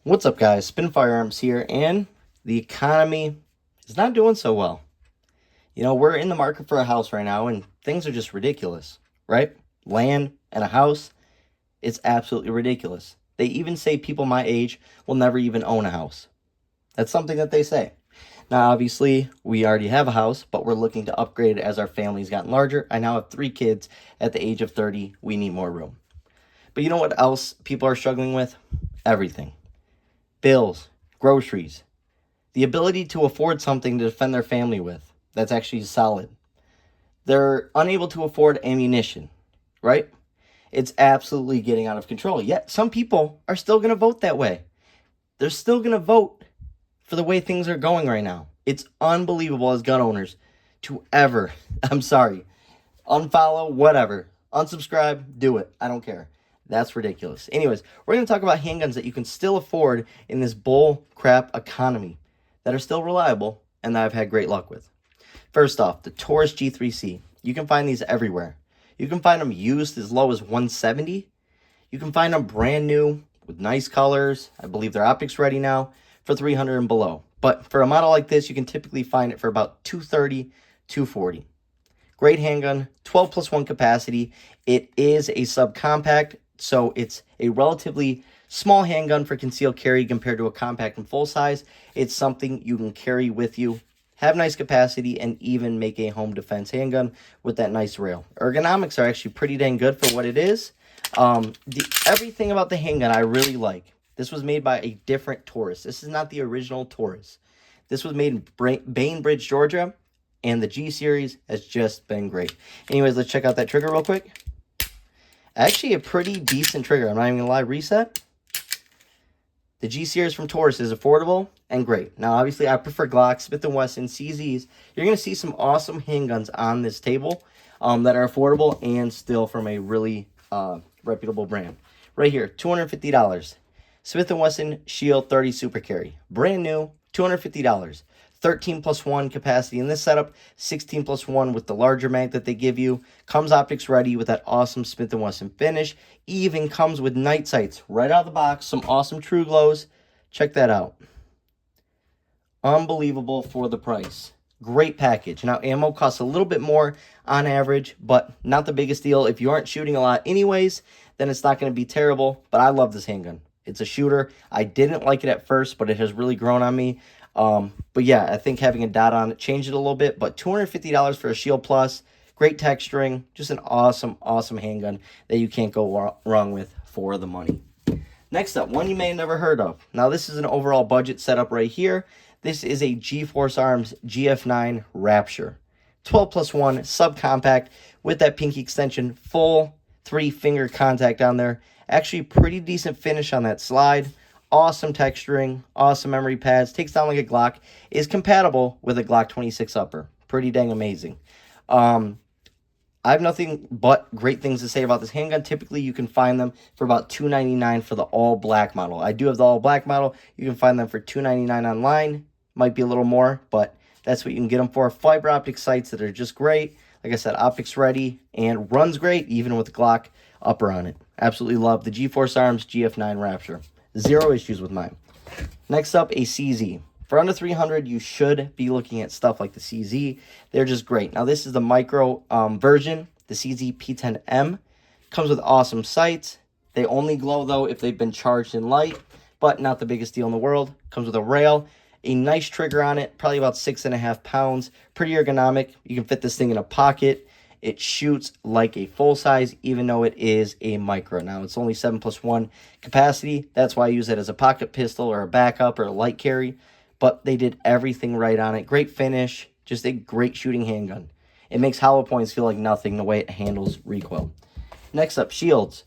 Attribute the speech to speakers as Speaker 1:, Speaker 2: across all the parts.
Speaker 1: What's up, guys? Springfield Arms here, and the economy is not doing so well. You know, we're in the market for a house right now, and things are just ridiculous, right? Land and a house, it's absolutely ridiculous. They even say people my age will never even own a house. That's something that they say. Now, obviously, we already have a house, but we're looking to upgrade it as our family's gotten larger. I now have 3 kids. At the age of 30, we need more room. But you know what else people are struggling with? Everything. Bills, groceries, the ability to afford something to defend their family with. That's actually solid. They're unable to afford ammunition, right? It's absolutely getting out of control. Yet some people are still going to vote that way. They're still going to vote for the way things are going right now. It's unbelievable as gun owners to ever, I'm sorry, unfollow, whatever, unsubscribe, do it. I don't care. That's ridiculous. Anyways, we're going to talk about handguns that you can still afford in this bull crap economy that are still reliable and that I've had great luck with. First off, the Taurus G3C. You can find these everywhere. You can find them used as low as $170. You can find them brand new with nice colors. I believe they're optics ready now for $300 and below. But for a model like this, you can typically find it for about $230, $240. Great handgun, 12+1 capacity. It is a subcompact, so it's a relatively small handgun for concealed carry compared to a compact and full size. It's something you can carry with you, have nice capacity, and even make a home defense handgun with that nice rail. Ergonomics are actually pretty dang good for what it is. Everything about the handgun I really like. This was made by a different Taurus. This is not the original Taurus. This was made in Bainbridge, Georgia, and the G series has just been great. Anyways, let's check out that trigger real quick. Actually, a pretty decent trigger. I'm not even going to lie. Reset. The G series from Taurus is affordable and great. Now, obviously, I prefer Glock, Smith & Wesson, CZs. You're going to see some awesome handguns on this table that are affordable and still from a really reputable brand. Right here, $250. Smith & Wesson Shield 30 Super Carry. Brand new, $250. 13+1 capacity in this setup, 16+1 with the larger mag that they give you. Comes optics ready with that awesome Smith & Wesson finish. Even comes with night sights right out of the box. Some awesome True Glows. Check that out. Unbelievable for the price. Great package. Now, ammo costs a little bit more on average, but not the biggest deal. If you aren't shooting a lot anyways, then it's not going to be terrible. But I love this handgun. It's a shooter. I didn't like it at first, but it has really grown on me. But yeah, I think having a dot on it changed it a little bit. But $250 for a Shield Plus, great texturing, just an awesome, awesome handgun that you can't go wrong with for the money. Next up, one you may have never heard of. Now, this is an overall budget setup right here. This is a GeForce Arms GF9 Rapture. 12+1 subcompact with that pinky extension, full 3-finger contact on there. Actually, pretty decent finish on that slide. Awesome texturing, awesome memory pads, takes down like a Glock, is compatible with a Glock 26 upper. Pretty dang amazing. I have nothing but great things to say about this handgun. Typically, you can find them for about $299 for the all-black model. I do have the all-black model. You can find them for $299 online. Might be a little more, but that's what you can get them for. Fiber optic sights that are just great. Like I said, optics ready and runs great, even with Glock upper on it. Absolutely love the GeForce Arms GF9 Rapture. Zero issues with mine. Next up, a CZ. For under $300, you should be looking at stuff like the CZ. They're just great. Now, this is the micro version, the CZ P10M. Comes with awesome sights. They only glow, though, if they've been charged in light, but not the biggest deal in the world. Comes with a rail, a nice trigger on it, probably about 6.5 pounds. Pretty ergonomic. You can fit this thing in a pocket. It shoots like a full size, even though it is a micro. Now, it's only 7+1 capacity. That's why I use it as a pocket pistol or a backup or a light carry. But they did everything right on it. Great finish. Just a great shooting handgun. It makes hollow points feel like nothing the way it handles recoil. Next up, shields.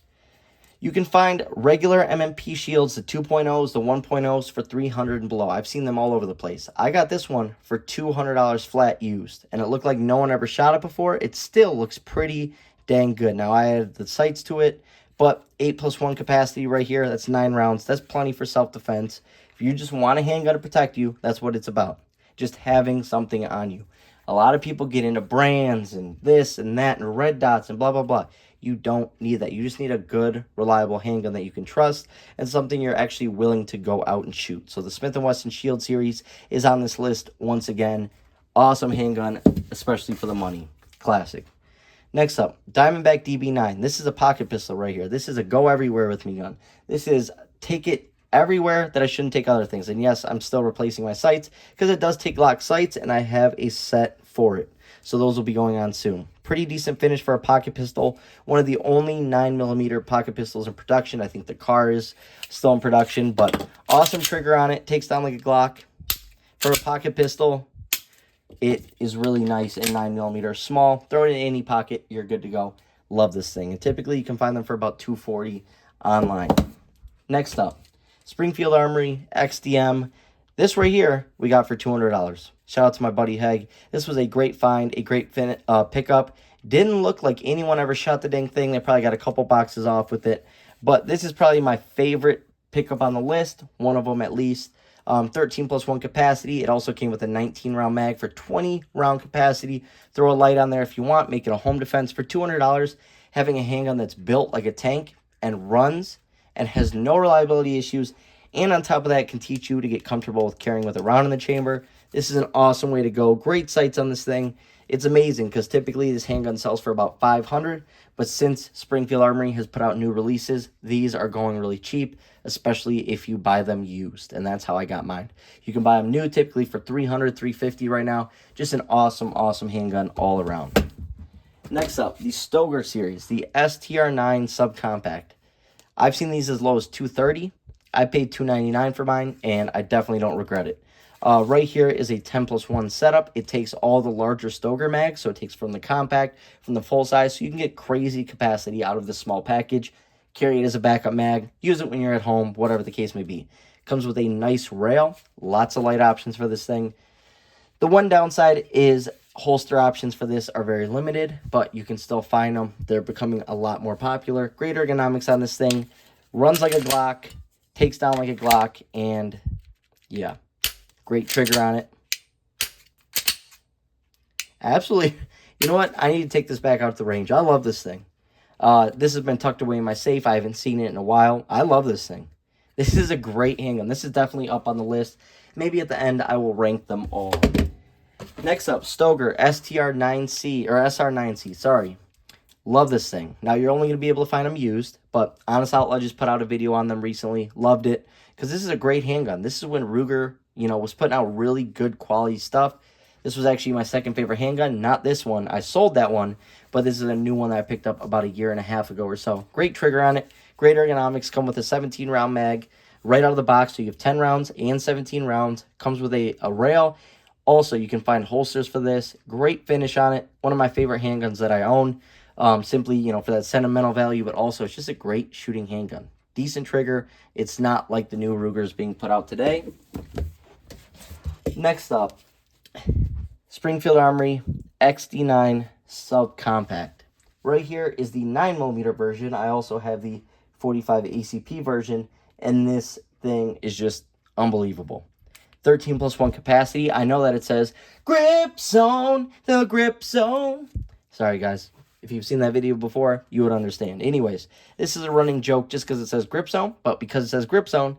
Speaker 1: You can find regular MMP shields, the 2.0s, the 1.0s for $300 and below. I've seen them all over the place. I got this one for $200 flat used, and it looked like no one ever shot it before. It still looks pretty dang good. Now, I added the sights to it, but 8+1 capacity right here, that's 9 rounds. That's plenty for self-defense. If you just want a handgun to protect you, that's what it's about. Just having something on you. A lot of people get into brands and this and that and red dots and blah, blah, blah. You don't need that. You just need a good, reliable handgun that you can trust and something you're actually willing to go out and shoot. So the Smith & Wesson Shield series is on this list once again. Awesome handgun, especially for the money. Classic. Next up, Diamondback DB9. This is a pocket pistol right here. This is a go everywhere with me gun. This is take it everywhere that I shouldn't take other things. And yes, I'm still replacing my sights because it does take lock sights and I have a set for it. So those will be going on soon. Pretty decent finish for a pocket pistol. One of the only 9mm pocket pistols in production. I think the car is still in production, but awesome trigger on it. Takes down like a Glock. For a pocket pistol, it is really nice and 9mm small. Throw it in any pocket, you're good to go. Love this thing. And typically you can find them for about $240 online. Next up, Springfield Armory XDM. This right here we got for $200. Shout out to my buddy Heg. This was a great find, a great pickup. Didn't look like anyone ever shot the dang thing. They probably got a couple boxes off with it. But this is probably my favorite pickup on the list. One of them at least. 13+1 capacity. It also came with a 19-round mag for 20-round capacity. Throw a light on there if you want. Make it a home defense for $200. Having a handgun that's built like a tank and runs and has no reliability issues. And on top of that, can teach you to get comfortable with carrying with a round in the chamber. This is an awesome way to go. Great sights on this thing. It's amazing because typically this handgun sells for about $500. But since Springfield Armory has put out new releases, these are going really cheap, especially if you buy them used. And that's how I got mine. You can buy them new typically for $300, $350 right now. Just an awesome, awesome handgun all around. Next up, the Stoger series, the SR9 SubCompact. I've seen these as low as $230. I paid $299 for mine, and I definitely don't regret it. Right here is a 10+1 setup. It takes all the larger Stoger mags, so it takes from the compact, from the full size, so you can get crazy capacity out of this small package. Carry it as a backup mag. Use it when you're at home, whatever the case may be. Comes with a nice rail. Lots of light options for this thing. The one downside is holster options for this are very limited, but you can still find them. They're becoming a lot more popular. Great ergonomics on this thing. Runs like a Glock. Takes down like a Glock. And yeah, great trigger on it. Absolutely. You know what? I need to take this back out to the range. I love this thing. This has been tucked away in my safe. I haven't seen it in a while. I love this thing. This is a great handgun. This is definitely up on the list. Maybe at the end I will rank them all. Next up, Stoger SR9C, or SR9C, sorry. Love this thing. Now, you're only going to be able to find them used, but Honest Outlaw just put out a video on them recently. Loved it, because this is a great handgun. This is when Ruger, was putting out really good quality stuff. This was actually my second favorite handgun, not this one. I sold that one, but this is a new one that I picked up about a year and a half ago or so. Great trigger on it. Great ergonomics. Come with a 17-round mag right out of the box, so you have 10 rounds and 17 rounds. Comes with a rail. Also, you can find holsters for this. Great finish on it. One of my favorite handguns that I own. Simply, for that sentimental value, but also it's just a great shooting handgun. Decent trigger. It's not like the new Rugers being put out today. Next up, Springfield Armory XD9 SubCompact. Right here is the 9mm version. I also have the 45 ACP version, and this thing is just unbelievable. 13+1 capacity. I know that it says grip zone, the grip zone. Sorry, guys. If you've seen that video before, you would understand. Anyways, this is a running joke just because it says grip zone, but because it says grip zone,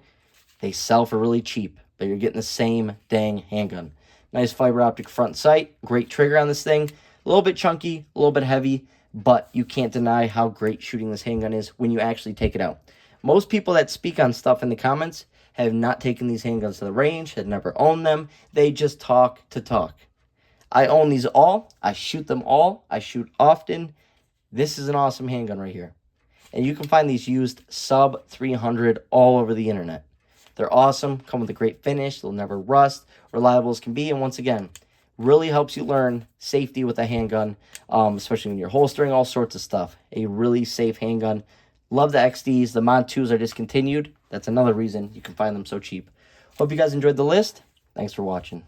Speaker 1: they sell for really cheap, but you're getting the same dang handgun. Nice fiber optic front sight. Great trigger on this thing. A little bit chunky, a little bit heavy, but you can't deny how great shooting this handgun is when you actually take it out. Most people that speak on stuff in the comments have not taken these handguns to the range, had never owned them. They just talk to talk. I own these all. I shoot them all. I shoot often. This is an awesome handgun right here. And you can find these used sub 300 all over the internet. They're awesome. Come with a great finish. They'll never rust. Reliable as can be. And once again, really helps you learn safety with a handgun, especially when you're holstering, all sorts of stuff. A really safe handgun. Love the XDs. The Mod 2s are discontinued. That's another reason you can find them so cheap. Hope you guys enjoyed the list. Thanks for watching.